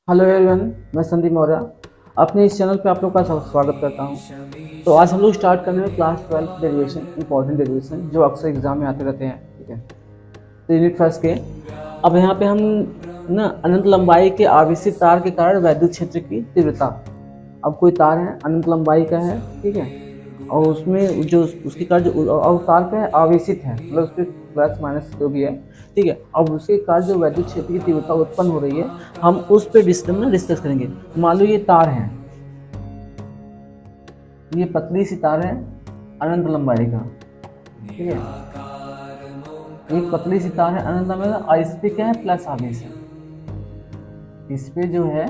Hello everyone, मैं संदीप मौर्य अपने इस चैनल पे आप लोग का स्वागत करता हूँ। तो आज हम लोग स्टार्ट करने में क्लास 12 डेरिवेशन, इंपॉर्टेंट डेरिवेशन जो अक्सर एग्जाम में आते रहते हैं। ठीक है, तो यूनिट फर्स्ट के अब यहाँ पे हम ना अनंत लंबाई के आवेशित तार के कारण वैद्युत क्षेत्र की तीव्रता। अब कोई तार है, अनंत लंबाई का है, ठीक है, और उसमें जो उसकी कार जो और तार का है आवेशित है, मतलब उसके प्लस माइनस जो भी है, ठीक है। अब उसके कार जो वैद्युत क्षेत्र की तीव्रता उत्पन्न हो रही है, हम उस पर डिस्कस करेंगे। मान लो ये तार है, ये पतली सी तार है अनंत लंबाई का, ठीक है, एक पतली सी तार है अनंत लंबाई का, और इस पे क्या है, प्लस आवेश है। इस पे जो है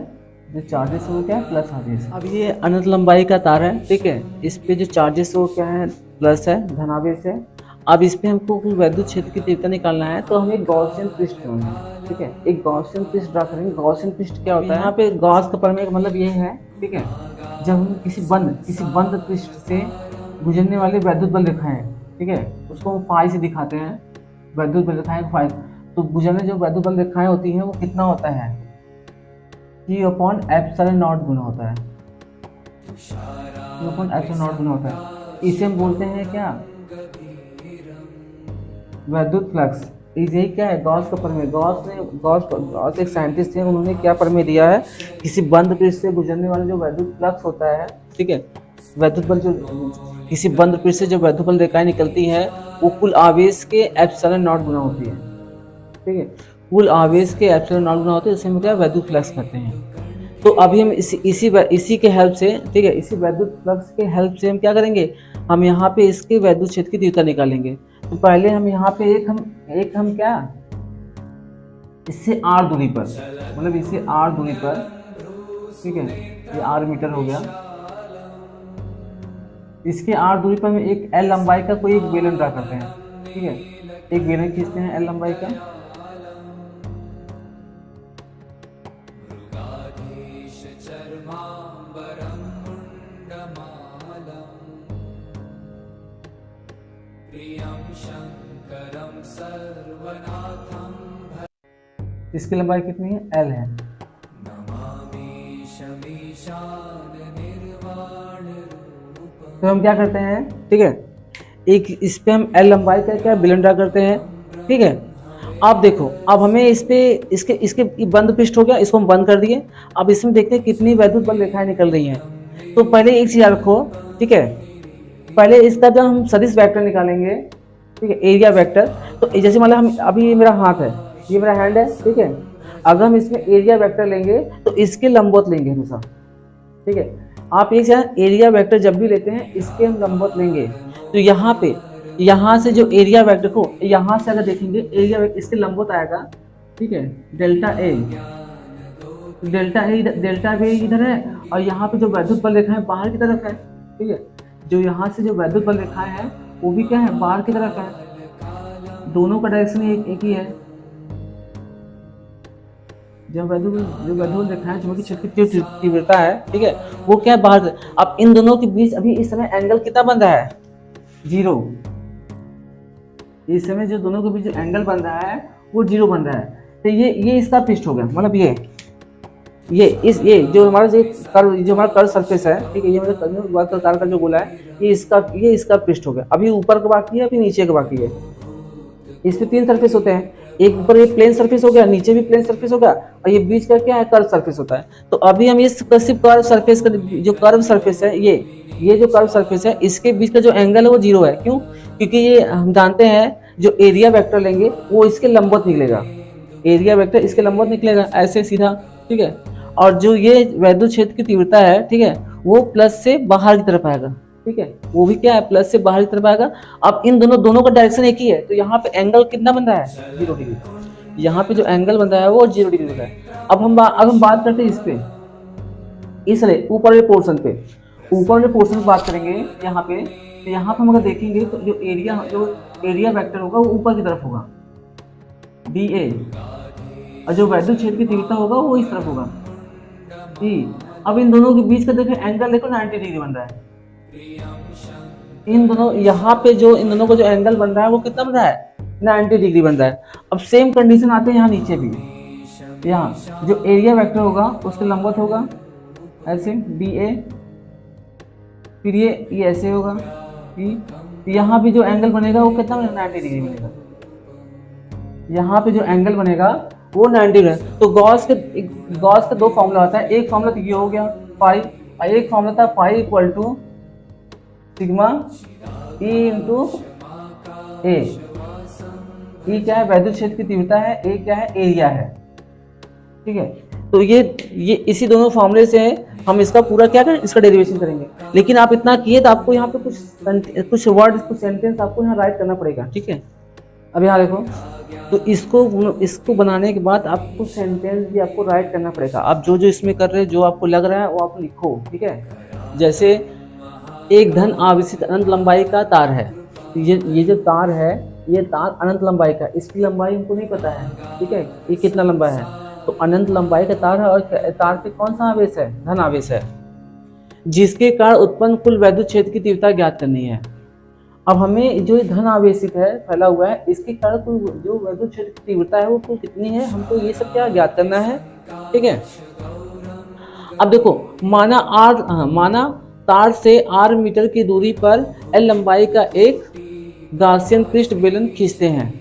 जो चार्जेस है वो क्या है, प्लस आवेश। अब ये अनंत लंबाई का तार है, ठीक है, इस पे जो चार्जेस है वो क्या है, प्लस है, धनावेश है। अब इस पे हमको वैद्युत क्षेत्र की तीव्रता निकालना है, तो हम एक गॉसियन पृष्ठ बनाएंगे, ठीक है, एक गॉसियन पृष्ठ ड्रा करेंगे। गॉसियन पृष्ठ क्या होता है, यहाँ पे गॉस का प्रमेय मतलब ये है, ठीक है, जब हम किसी बंद पृष्ठ से गुजरने वाले वैद्युत बल रेखाएं, ठीक है, उसको हम फाई से दिखाते हैं, वैद्युत बल रेखाएं फाई। तो गुजरने जो वैद्युत बल रेखाएं होती हैं वो कितना होता है, Q अपॉन एप्सिलॉन नॉट गुना होता है, Q अपॉन एप्सिलॉन नॉट गुना होता है। इसे हम बोलते हैं क्या, वैद्युत फ्लक्स। यही क्या है, गॉस का प्रमेय। गॉस एक साइंटिस्ट थे, उन्होंने क्या प्रमेय दिया है, किसी बंद पृष्ठ से गुजरने वाला जो वैद्युत फ्लक्स होता है, ठीक है, वैद्युत बल जो किसी बंद पृष्ठ से जो वैद्युत बल रेखाएं निकलती है वो कुल आवेश के एप्सिलॉन नॉट गुना होती है, ठीक है, कुल आवेश के एप्सिलॉन नॉट गुना होते हैं, इसे हम क्या वैद्युत फ्लक्स कहते हैं। तो अभी हम इसी के हेल्प से, ठीक है, इसी वैद्युत फ्लक्स के हेल्प से हम क्या करेंगे, हम यहाँ पे इसके वैद्युत क्षेत्र की तीव्रता निकालेंगे। तो पहले हम यहाँ पे एक हम क्या, इससे r दूरी पर, मतलब इससे r दूरी पर, ठीक है, ये r मीटर हो गया, इसके r दूरी पर हम एक l लंबाई का कोई एक बेलन ड्रा करते हैं, ठीक है, एक बेलन खींचते हैं l लंबाई का। इसकी लंबाई कितनी है, L है। तो हम क्या करते हैं, ठीक है, एक इस पे हम L लंबाई का क्या बेलन ड्रा करते हैं, ठीक है। अब देखो, अब हमें इस पे इसके इसके बंद पृष्ठ हो गया, इसको हम बंद कर दिए। अब इसमें देखते हैं कितनी वैद्युत बल रेखाएं निकल रही हैं। तो पहले एक चीज याद रखो, ठीक है, पहले इसका जब हम सदिश वेक्टर निकालेंगे, ठीक है, एरिया वेक्टर। तो जैसे मान लो हम अभी ये मेरा हाथ है, ये मेरा हैंड है, ठीक है, अगर हम इसमें एरिया वेक्टर लेंगे तो इसके लंबवत लेंगे हमेशा, ठीक है। आप एक एरिया वेक्टर जब भी लेते हैं इसके हम लंबवत लेंगे। तो यहाँ से जो एरिया वेक्टर को यहाँ से अगर देखेंगे, एरिया वेक्टर इसके लंबवत आएगा, ठीक है, डेल्टा ए। डेल्टा ए इधर है, और यहाँ पे जो वैद्युत बल रेखाएं बाहर की तरफ है, ठीक है, जो यहाँ से जो वैद्युत बल रेखाएं हैं वो भी क्या है, बाहर की तरफ है। दोनों का डायरेक्शन एक ही है। जो वैद्युत रेखाएं चुंबकीय क्षेत्र की तीव्रता है, ठीक है, वो क्या है, बाहर। अब इन दोनों के बीच अभी इस समय एंगल कितना बन रहा है, 0। इस समय जो दोनों के बीच जो एंगल बन रहा है वो 0 बन रहा है। तो ये इसका पृष्ठ हो गया, मतलब ये जो हमारा जो हमारा कर्व सरफेस है, ठीक है, ये मतलब वर्गाकार का जो गोला है, ये इसका पृष्ठ हो गया। अभी ऊपर का बाकी है, अभी नीचे का बाकी है। इस पे 3 सरफेस होते हैं, एक ऊपर ये प्लेन सरफेस हो गया, नीचे भी प्लेन सरफेस हो गया, और ये बीच का क्या है, कर्व सरफेस होता है। तो अभी हम इस सिर्फ कर्व सरफेस का जो कर्व सरफेस है, ये जो कर्व सरफेस है, इसके बीच का जो एंगल है वो 0 है। क्यों? क्योंकि ये हम जानते हैं जो एरिया वेक्टर लेंगे वो इसके लंबवत निकलेगा, एरिया वेक्टर इसके लंबवत निकलेगा ऐसे सीधा, ठीक है। और जो ये वैद्युत क्षेत्र की तीव्रता है, ठीक है, वो प्लस से बाहर की तरफ आएगा, ठीक है, वो भी क्या है, प्लस से बाहर की तरफ आएगा। अब इन दोनों का डायरेक्शन एक ही है, तो यहाँ पे एंगल कितना बन रहा है, 0 डिग्री। यहाँ पे जो एंगल बन रहा है वो 0 डिग्री बन रहा है। अब हम बात करते हैं इस पे, इसलिए ऊपर वाले पोर्शन पे, ऊपर वाले पोर्शन बात करेंगे यहाँ पे। तो यहाँ पे हम अगर देखेंगे तो जो एरिया वेक्टर होगा वो ऊपर की तरफ होगा, DA, और जो वैद्युत क्षेत्र की तीव्रता होगा वो इस तरफ होगा, E। अब इन दोनों के बीच का देखो एंगल, देखो 90 डिग्री बन रहा है। इन दोनों यहाँ पे जो इन दोनों का जो एंगल बन रहा है वो कितना बन रहा है, 90 डिग्री बन रहा है। अब सेम कंडीशन आते हैं यहाँ नीचे भी, यहाँ जो एरिया वेक्टर होगा उसके लंबवत होगा ऐसे डी ए, फिर ये ऐसे होगा ई, यहाँ पे जो एंगल बनेगा वो कितना बनेगा, 90 डिग्री बनेगा। यहाँ पे जो एंगल बनेगा वो 90 डिग्री। तो गॉस का दो फॉर्मूला होता है, एक फॉर्मूला तो ये हो गया फाई, और एक फॉर्मूला था phi equal to sigma E into A. E क्या है, वैद्युत क्षेत्र की तीव्रता है, ए क्या है, एरिया है, ठीक है। तो ये इसी दोनों फॉर्मूले से हम इसका पूरा क्या करें, इसका डेरिवेशन करेंगे। लेकिन आप इतना किए तो आपको यहाँ पे कुछ वर्ड, कुछ सेंटेंस आपको यहाँ राइट करना पड़ेगा, ठीक है। अब यहाँ देखो, तो इसको बनाने के बाद आपको सेंटेंस भी आपको राइट करना पड़ेगा। आप जो इसमें कर रहे हैं, जो आपको लग रहा है वो आप लिखो, ठीक है। जैसे एक धन आवेशित अनंत लंबाई का तार है, ये जो तार है, ये तार अनंत लंबाई का, इसकी लंबाई हमको नहीं पता है, ठीक है, ये कितना लंबा है। तो अनंत लंबाई का तार है और तार पे कौन सा आवेश है, धन आवेश है, जिसके कारण उत्पन्न कुल वैद्युत क्षेत्र की तीव्रता ज्ञात करनी है। अब हमें जो धन आवेशित है, फैला हुआ है, इसके कारण कुल जो वैद्युत क्षेत्र की तीव्रता है वो कुल कितनी है, हमको ये सब क्या ज्ञात करना है, ठीक है। अब देखो, माना तार से r मीटर की दूरी पर l लंबाई का एक गाउसियन पृष्ठ बेलन खींचते हैं।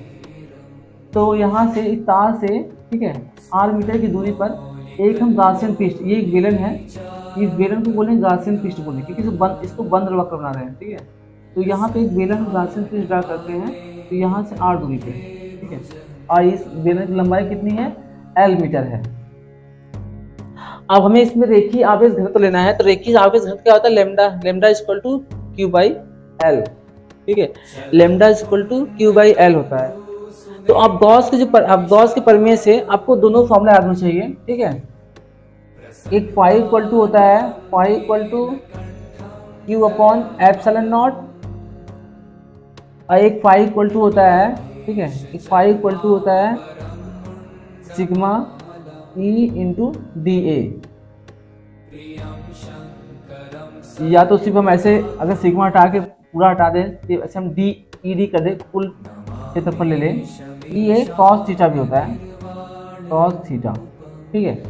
तो यहाँ से इस तार से, ठीक है, r मीटर की दूरी पर एक हम गाउसियन पृष्ठ, ये एक बेलन है, इस बेलन को बोलेंगे गाउसियन पृष्ठ बोलेंगे, क्योंकि इसको बंद वक्र बना रहे हैं, ठीक है। तो यहाँ पे एक बेलन हम गाउसियन पृष्ठ ड्रा करते हैं, तो यहाँ से r दूरी पे, ठीक है, और इस बेलन की लंबाई कितनी है, l मीटर है। अब हमें इसमें रेखीय आवेश घनत्व लेना है। तो रेखीय आवेश घनत्व क्या होता है, lambda equal to Q by L, ठीक है, lambda equal to Q by L होता है। तो आप गॉस के प्रमेय से आपको दोनों फॉर्मूला याद होना चाहिए, ठीक है। एक फाई इक्वल टू होता है, phi equal to Q upon epsilon naught, और एक फाई इक्वल टू होता है, ठीक है, एक फाई इक्वल टू होता है sigma E into D A. या तो सिर्फ हम ऐसे अगर सिग्मा हटा के पूरा हटा दें, तो ऐसे हम डी ई डी कर दे, कुल क्षेत्रफल ले लें। ई ए कॉस थीटा भी होता है, कॉस थीटा, ठीक है,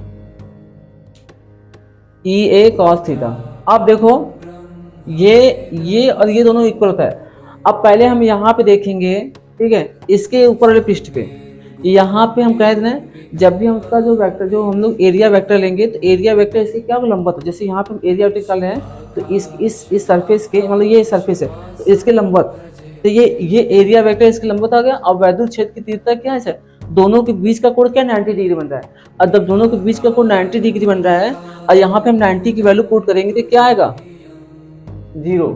ई ए कॉस थीटा। अब देखो, ये और ये दोनों इक्वल होता है। अब पहले हम यहाँ पे देखेंगे, ठीक है, इसके ऊपर वाले पृष्ठ पे, यहाँ पे हम कह दें जब भी हम उसका जो वेक्टर, जो हम लोग एरिया वेक्टर लेंगे, तो एरिया वेक्टर इसके क्या लंबवत हो। जैसे यहाँ पे हम एरिया वेक्टर निकाल रहे हैं, तो इस सरफेस के, मतलब ये सरफेस है तो इसके लंबवत, तो ये एरिया वेक्टर इसके लंबवत आ गया। और वैद्युत क्षेत्र की तीव्रता क्या है सर, दोनों के बीच का कोण क्या 90 डिग्री बन रहा है। और जब दोनों के बीच का कोण 90 डिग्री बन रहा है और यहाँ पे हम 90 की वैल्यू पुट करेंगे तो क्या आएगा, 0।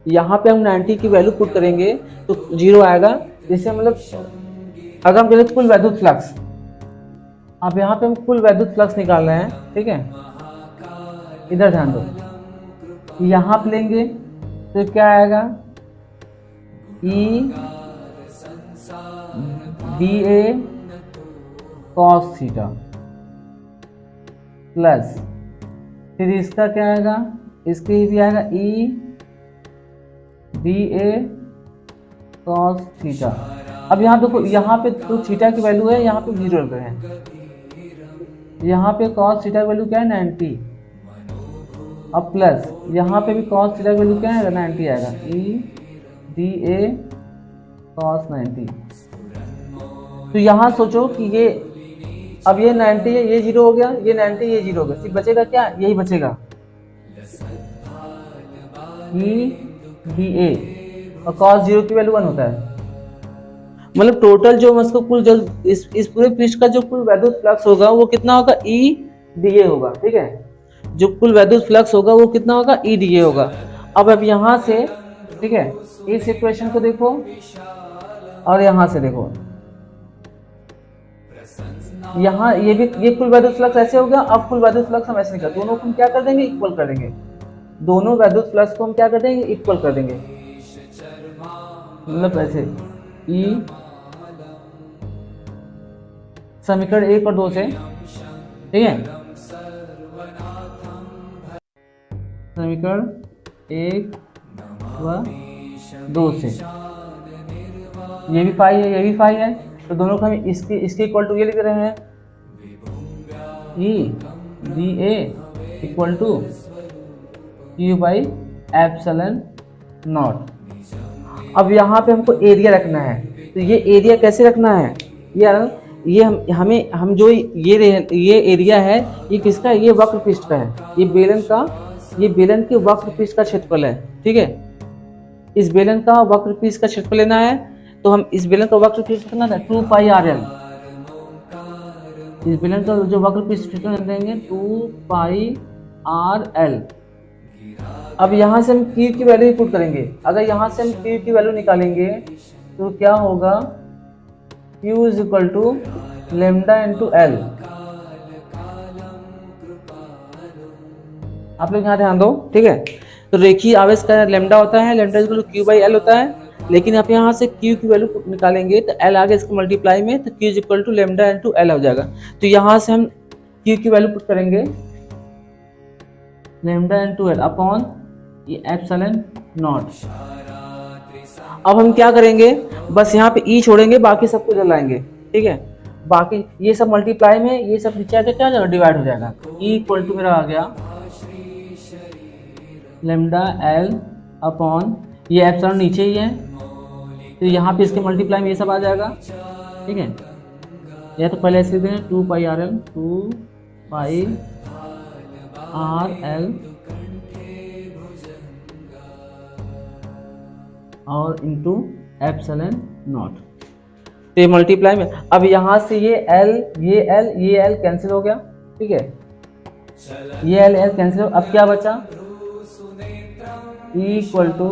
यहाँ पे हम 90 की वैल्यू पुट करेंगे तो 0 आएगा। जैसे मतलब अगर हम कहें कुल वैद्युत फ्लक्स, अब यहाँ पे हम कुल वैद्युत फ्लक्स निकाल रहे हैं, ठीक है, इधर ध्यान दो, यहाँ पे लेंगे तो क्या आएगा, ई डी ए कॉस थीटा प्लस, फिर इसका क्या आएगा, इसके भी आएगा ई डी ए कॉस थीटा। अब यहाँ देखो, यहाँ पे तो थीटा की वैल्यू है, यहाँ पे 0 पे है, यहाँ पे कॉस थीटा की वैल्यू क्या है 90, अब प्लस यहाँ पे भी कॉस थीटा की वैल्यू क्या है 90 आएगा, ई डी ए कॉस 90। तो यहाँ सोचो कि ये, अब ये 90 है, ये 0 हो गया, ये 90 ये 0 हो गया, सिर्फ बचेगा क्या, यही बचेगा, ई डी ए, और कॉस 0 की वैल्यू 1 होता है। मतलब टोटल जो उसको कुल जो इस पूरे पृष्ठ का जो कुल वैद्युत फ्लक्स होगा वो कितना होगा, ई डी ए होगा, ठीक है, जो कुल वैद्युत फ्लक्स होगा वो कितना होगा, ई डी ए होगा। अब यहाँ से, ठीक है, इस इक्वेशन को देखो और यहाँ से देखो, यहाँ ये कुल वैद्युत फ्लक्स ऐसे हो गया। अब कुल वैद्युत फ्लक्स हम ऐसे निकाल, दोनों को हम क्या कर देंगे, इक्वल कर देंगे, दोनों वैद्युत फ्लक्स को हम क्या कर देंगे, इक्वल कर देंगे, मतलब ऐसे ई समीकरण 1 और 2 से, ठीक है, समीकरण 1 व 2 से, ये भी फाई है, ये भी फाई है, तो दोनों को हम इसके इक्वल टू ये लिख रहे हैं, E D A equal to Q by epsilon naught. अब यहाँ पे हमको एरिया रखना है, तो ये एरिया कैसे रखना है, ये हम जो ये एरिया है ये किसका, ये वक्र पृष्ठ का है, ये बेलन के वक्र पृष्ठ का क्षेत्रफल है। ठीक है, इस बेलन का वक्र पृष्ठ का क्षेत्रफल लेना है, तो हम इस बेलन का वक्र पृष्ठ कितना है 2 पाई आर एल। इस बेलन का जो वक्र पृष्ठ देंगे 2 पाई आर एल। अब यहाँ से हम Q की वैल्यू पुट करेंगे। अगर यहाँ से हम Q की वैल्यू निकालेंगे तो क्या होगा, Q is equal to lambda into L. आप लोग यहाँ ध्यान दो, ठीक है। तो रेखीय आवेश का लेमडा होता है, lambda equal to Q by L होता है, लेकिन आप यहाँ से Q की वैल्यू निकालेंगे तो L आगे इसको मल्टीप्लाई में, तो Q is equal to lambda into L हो जाएगा। तो यहाँ से हम Q की वैल्यू पुट करेंगे लेमडा इंटू एल अपॉन ये एप्सिलॉन नॉट। अब हम क्या करेंगे, बस यहाँ पे ई छोड़ेंगे, बाकी सबको जलाएंगे। ठीक है, बाकी ये सब मल्टीप्लाई में, ये सब नीचे आके क्या हो जाएगा, डिवाइड हो जाएगा। ई इक्वल टू मेरा आ गया लेमडा एल अपॉन ये एप्सिलॉन नीचे ही है, तो यहाँ पे इसके मल्टीप्लाई में ये सब आ जाएगा। ठीक है, या तो पहले ऐसे दें 2 pi R L, 2 pi R L और इंटू एप्सिलॉन नॉट। तो ये मल्टीप्लाई में, अब यहाँ से ये एल कैंसिल हो गया। ठीक है, ये एल कैंसिल हो, अब क्या बचा, E equal to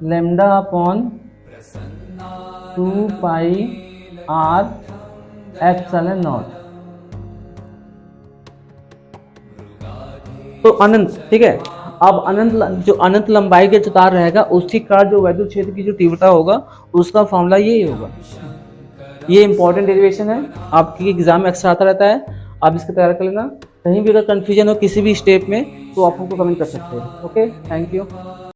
lambda upon 2 pi R epsilon naught. तो अनंत, ठीक है। अब अनंत लंबाई के जो तार रहेगा उसकी का जो वैद्युत क्षेत्र की जो तीव्रता होगा उसका फॉर्मूला यही होगा। ये इंपॉर्टेंट डेरिवेशन है, आपकी एग्जाम में अक्सर आता रहता है, आप इसका तैयार कर लेना। कहीं भी अगर कंफ्यूजन हो किसी भी स्टेप में तो आप हमको कमेंट कर सकते हैं। Okay, thank you.